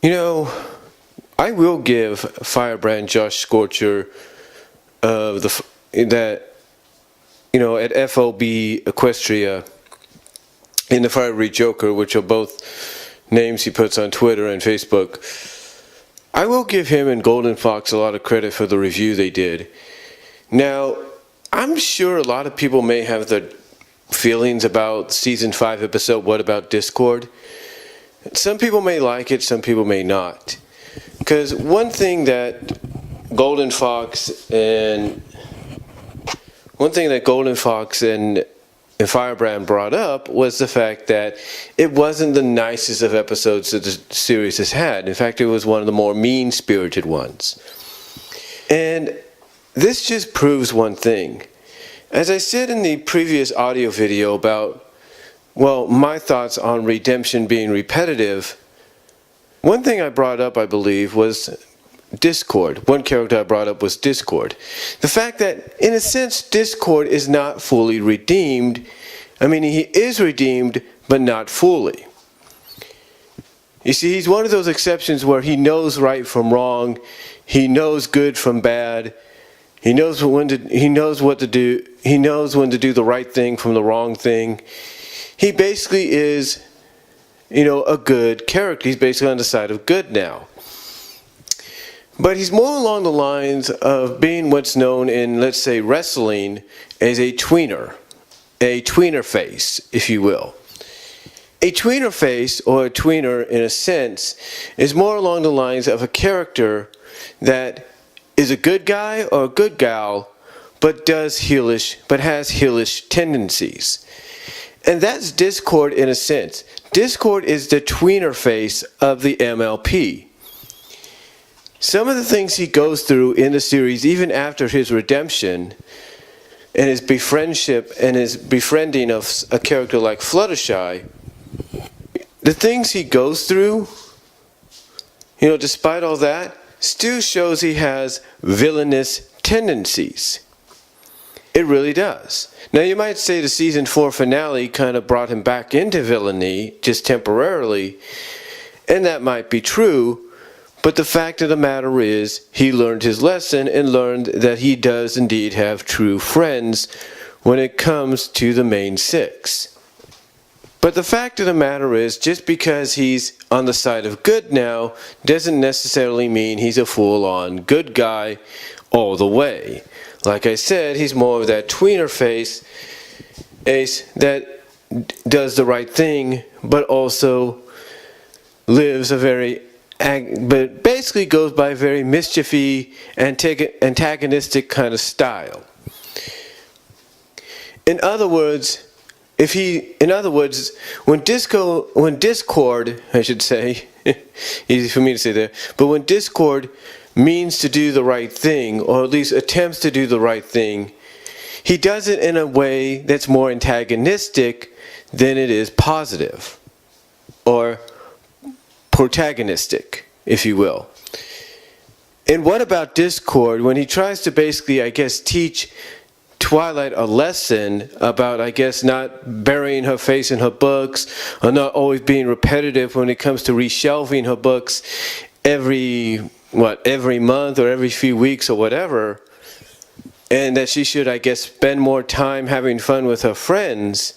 You know, I will give Firebrand Josh Scorcher at FOB Eqeustria in the Fiery Joker, which are both names he puts on Twitter and Facebook. I will give him and Golden Fox a lot of credit for the review they did. Now, I'm sure a lot of people may have their feelings about Season 5 episode What About Discord? Some people may like it, some people may not. Because one thing that Golden Fox and Firebrand brought up was the fact that it wasn't the nicest of episodes that the series has had. In fact, it was one of the more mean-spirited ones. And this just proves one thing. As I said in the previous audio video about, well, my thoughts on redemption being repetitive, one thing I brought up, I believe, was Discord. One character I brought up was Discord. The fact that, in a sense, Discord is not fully redeemed. I mean, he is redeemed, but not fully. You see, he's one of those exceptions where he knows right from wrong, he knows good from bad, he knows when to do the right thing from the wrong thing. He basically is, a good character. He's basically on the side of good now. But he's more along the lines of being what's known in, let's say, wrestling as a tweener. A Tweener-Face, if you will. A Tweener-Face, or a tweener in a sense, is more along the lines of a character that is a good guy or a good gal, but has heelish tendencies. And that's Discord in a sense. Discord is the Tweener-Face of the MLP. Some of the things he goes through in the series, even after his redemption, and his befriending of a character like Fluttershy, the things he goes through, despite all that, still shows he has villainous tendencies. It really does. Now you might say the season 4 finale kind of brought him back into villainy, just temporarily, and that might be true, but the fact of the matter is, he learned his lesson and learned that he does indeed have true friends when it comes to the main six. But the fact of the matter is, just because he's on the side of good now, doesn't necessarily mean he's a full-on good guy all the way. Like I said, he's more of that Tweener-Face ace that does the right thing, but also lives but basically goes by a very mischiefy, antagonistic kind of style. In other words, when Discord, I should say, easy for me to say there, but when Discord means to do the right thing, or at least attempts to do the right thing, he does it in a way that's more antagonistic than it is positive, or protagonistic, if you will. And what about Discord, when he tries to basically, teach Twilight a lesson about, not burying her face in her books, or not always being repetitive when it comes to reshelving her books every month or every few weeks or whatever, and that she should, spend more time having fun with her friends.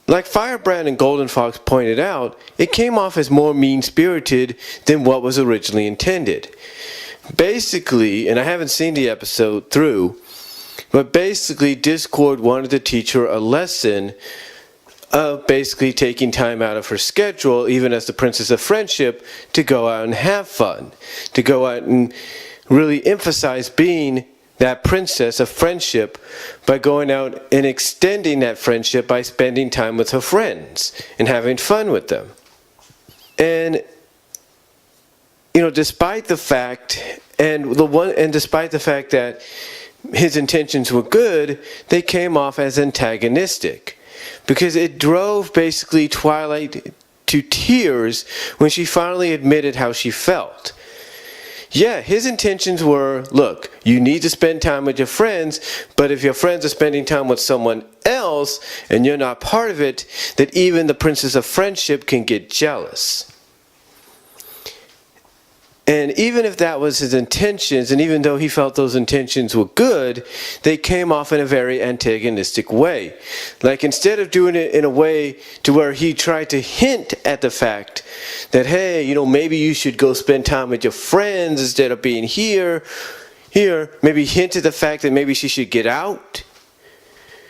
Like Firebrand and Golden Fox pointed out, it came off as more mean-spirited than what was originally intended. Basically, and I haven't seen the episode through, but basically Discord wanted to teach her a lesson of basically taking time out of her schedule, even as the Princess of Friendship, to go out and have fun, to go out and really emphasize being that princess of friendship by going out and extending that friendship by spending time with her friends and having fun with them. And despite the fact that his intentions were good, they came off as antagonistic, because it drove basically Twilight to tears when she finally admitted how she felt. Yeah, his intentions were, look, you need to spend time with your friends, but if your friends are spending time with someone else and you're not part of it, that even the Princess of Friendship can get jealous. And even if that was his intentions, and even though he felt those intentions were good, they came off in a very antagonistic way. Like, instead of doing it in a way to where he tried to hint at the fact that, hey, maybe you should go spend time with your friends instead of being here, maybe hint at the fact that maybe she should get out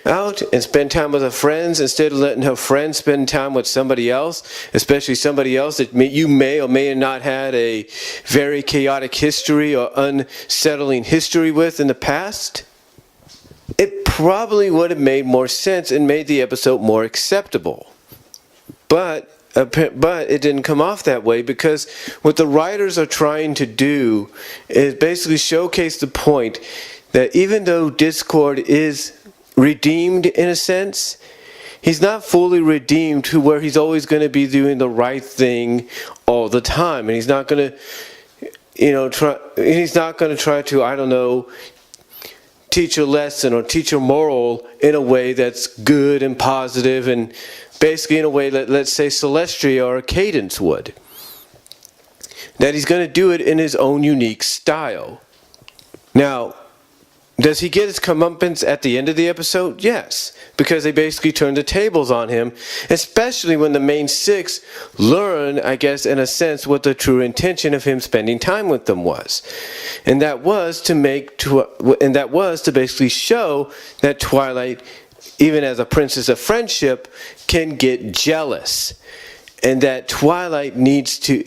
and spend time with her friends instead of letting her friends spend time with somebody else, especially somebody else that you may or may not had a very chaotic history or unsettling history with in the past. It probably would have made more sense and made the episode more acceptable. But it didn't come off that way, because what the writers are trying to do is basically showcase the point that even though Discord is redeemed in a sense, he's not fully redeemed to where he's always going to be doing the right thing all the time, and he's not going to try to teach a lesson or teach a moral in a way that's good and positive, and basically in a way that, let's say, Celestria or Cadence would. That he's going to do it in his own unique style. Now, does he get his comeuppance at the end of the episode? Yes, because they basically turn the tables on him, especially when the main six learn, I guess, in a sense, what the true intention of him spending time with them was. And that was to basically show that Twilight, even as a princess of friendship, can get jealous. And that Twilight needs to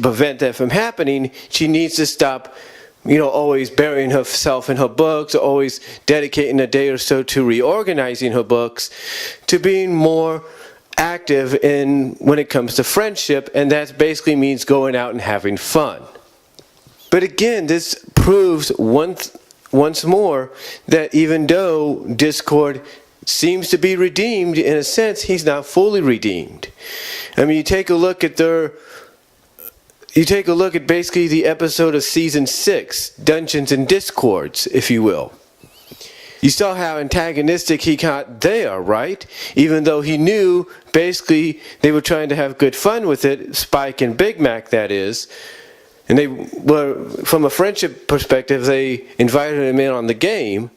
prevent that from happening, she needs to stop always burying herself in her books, or always dedicating a day or so to reorganizing her books, to being more active when it comes to friendship, and that basically means going out and having fun. But again, this proves once more that even though Discord seems to be redeemed, in a sense, he's not fully redeemed. I mean, you take a look at basically the episode of Season 6, Dungeons and Discords, if you will. You saw how antagonistic he got there, right? Even though he knew, basically, they were trying to have good fun with it, Spike and Big Mac, that is. And they were, from a friendship perspective, they invited him in on the game.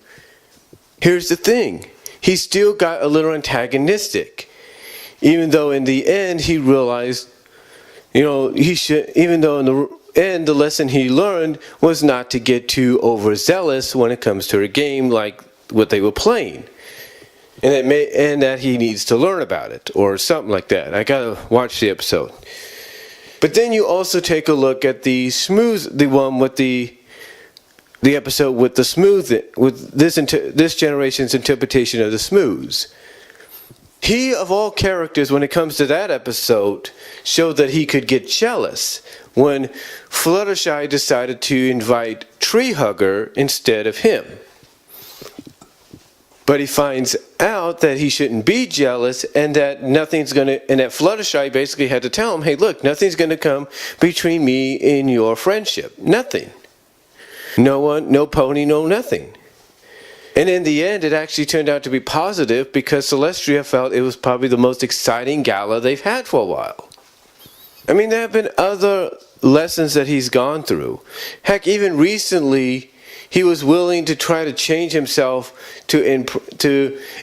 Here's the thing. He still got a little antagonistic. Even though in the end he realized, even though in the end the lesson he learned was not to get too overzealous when it comes to a game like what they were playing. And that he needs to learn about it, or something like that. I gotta watch the episode. But then you also take a look at the one with the episode with the smooth, with this generation's interpretation of the smooths. He, of all characters, when it comes to that episode, showed that he could get jealous when Fluttershy decided to invite Treehugger instead of him. But he finds out that he shouldn't be jealous, and that that Fluttershy basically had to tell him, hey, look, nothing's going to come between me and your friendship. Nothing. No one, no pony, no nothing. And in the end, it actually turned out to be positive, because Celestria felt it was probably the most exciting gala they've had for a while. I mean, there have been other lessons that he's gone through. Heck, even recently, he was willing to try to change himself to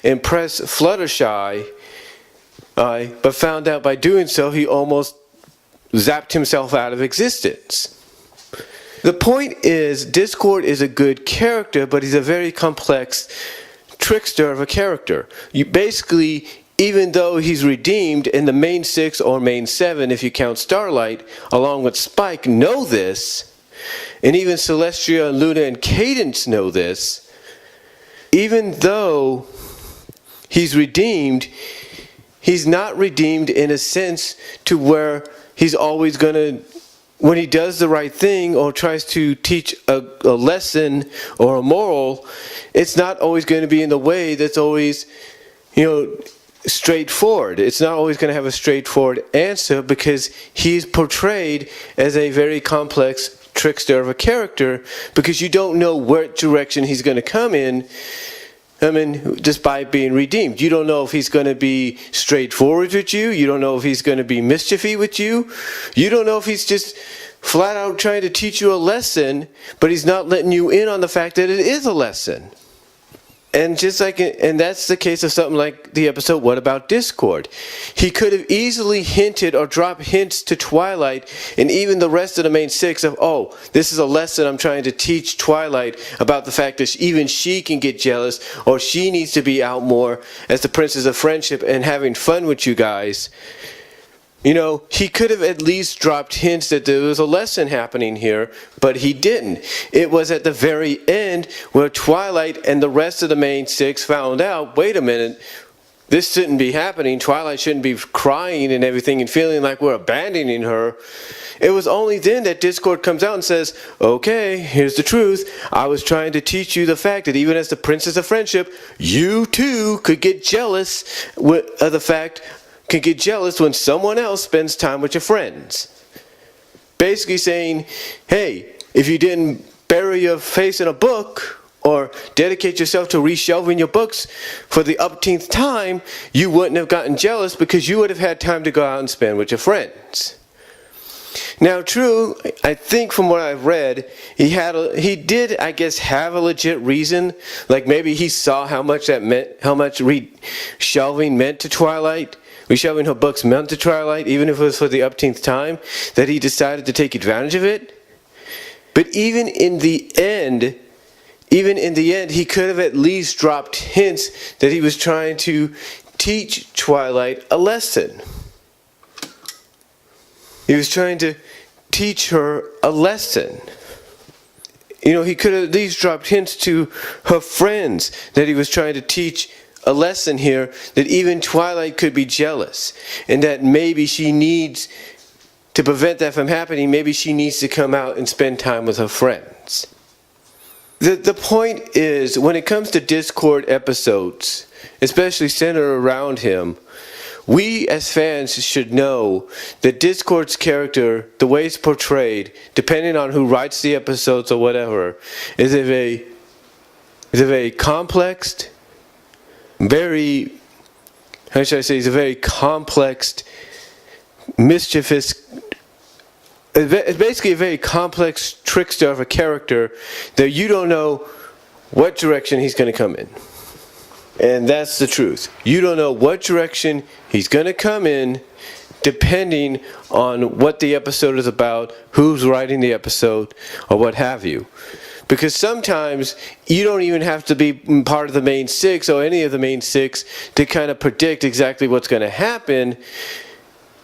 impress Fluttershy, but found out by doing so, he almost zapped himself out of existence. The point is, Discord is a good character, but he's a very complex trickster of a character. You basically, even though he's redeemed, and the main six or main seven, if you count Starlight, along with Spike, know this, and even Celestia and Luna and Cadence know this, even though he's redeemed, he's not redeemed in a sense to where he's always going to, when he does the right thing or tries to teach a lesson or a moral, it's not always going to be in the way that's always, straightforward. It's not always going to have a straightforward answer, because he's portrayed as a very complex trickster of a character, because you don't know what direction he's going to come in. I mean, just by being redeemed. You don't know if he's going to be straightforward with you. You don't know if he's going to be mischiefy with you. You don't know if he's just flat out trying to teach you a lesson, but he's not letting you in on the fact that it is a lesson. And that's the case of something like the episode What About Discord? He could have easily hinted or dropped hints to Twilight and even the rest of the main six of, oh, this is a lesson I'm trying to teach Twilight about the fact that even she can get jealous, or she needs to be out more as the princess of friendship and having fun with you guys. You know, he could have at least dropped hints that there was a lesson happening here, but he didn't. It was at the very end where Twilight and the rest of the main six found out, wait a minute, this shouldn't be happening. Twilight shouldn't be crying and everything and feeling like we're abandoning her. It was only then that Discord comes out and says, okay, here's the truth. I was trying to teach you the fact that even as the princess of friendship, you too could get jealous of the fact can get jealous when someone else spends time with your friends. Basically saying, hey, if you didn't bury your face in a book or dedicate yourself to reshelving your books for the upteenth time, you wouldn't have gotten jealous because you would have had time to go out and spend with your friends. Now, true, I think from what I've read, he did, I guess, have a legit reason. Like maybe he saw how much reshelving meant to Twilight. Reshelving her books meant to Twilight, even if it was for the upteenth time, that he decided to take advantage of it. But even in the end, he could have at least dropped hints that he was trying to teach Twilight a lesson. He was trying to teach her a lesson. You know, he could have at least dropped hints to her friends that he was trying to teach a lesson here, that even Twilight could be jealous, and that maybe she needs to prevent that from happening. Maybe she needs to come out and spend time with her friends. The point is, when it comes to Discord episodes, especially centered around him, we as fans should know that Discord's character, the way it's portrayed, depending on who writes the episodes or whatever, is a very complex, very, how should I say, he's a very complex, mischievous, it's basically a very complex trickster of a character that you don't know what direction he's going to come in. And that's the truth. You don't know what direction he's going to come in depending on what the episode is about, who's writing the episode, or what have you. Because sometimes you don't even have to be part of the main six or any of the main six to kind of predict exactly what's going to happen.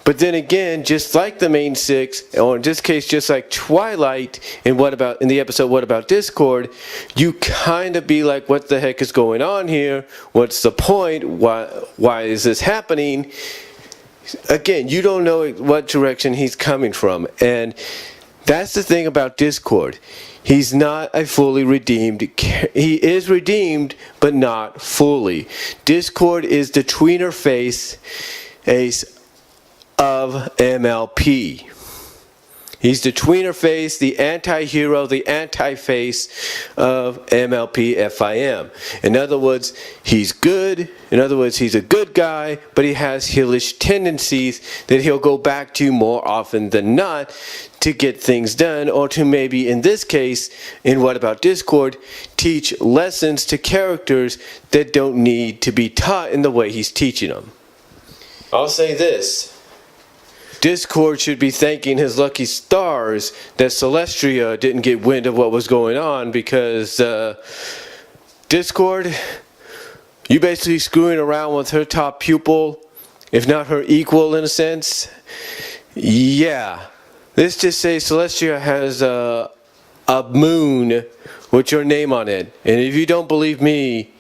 But then again, just like the main six, or in this case, just like Twilight in the episode What About Discord, you kind of be like, what the heck is going on here? What's the point? Why is this happening? Again, you don't know what direction he's coming from. And that's the thing about Discord. He's not a fully redeemed. He is redeemed, but not fully. Discord is the Tweener-Face of MLP. He's the Tweener-Face, the anti-hero, the anti-face of MLP FIM. In other words, he's good. In other words, he's a good guy, but he has heelish tendencies that he'll go back to more often than not to get things done, or to maybe, in this case, in What About Discord, teach lessons to characters that don't need to be taught in the way he's teaching them. I'll say this. Discord should be thanking his lucky stars that Celestia didn't get wind of what was going on, because Discord, you basically screwing around with her top pupil, if not her equal in a sense. Yeah, let's just say Celestia has a moon with your name on it, and if you don't believe me,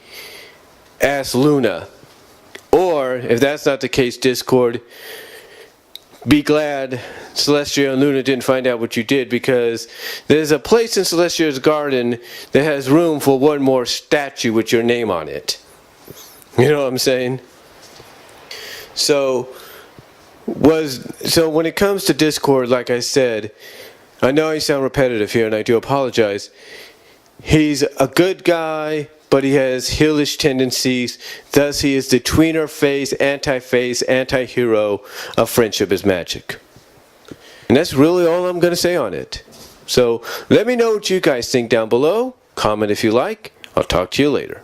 ask Luna. Or if that's not the case, Discord, be glad Celestia and Luna didn't find out what you did, because there's a place in Celestia's garden that has room for one more statue with your name on it. You know what I'm saying? So when it comes to Discord, like I said, I know I sound repetitive here and I do apologize. He's a good guy, but he has heelish tendencies. Thus, he is the Tweener-Face, anti-hero of Friendship is Magic. And that's really all I'm going to say on it. So let me know what you guys think down below. Comment if you like. I'll talk to you later.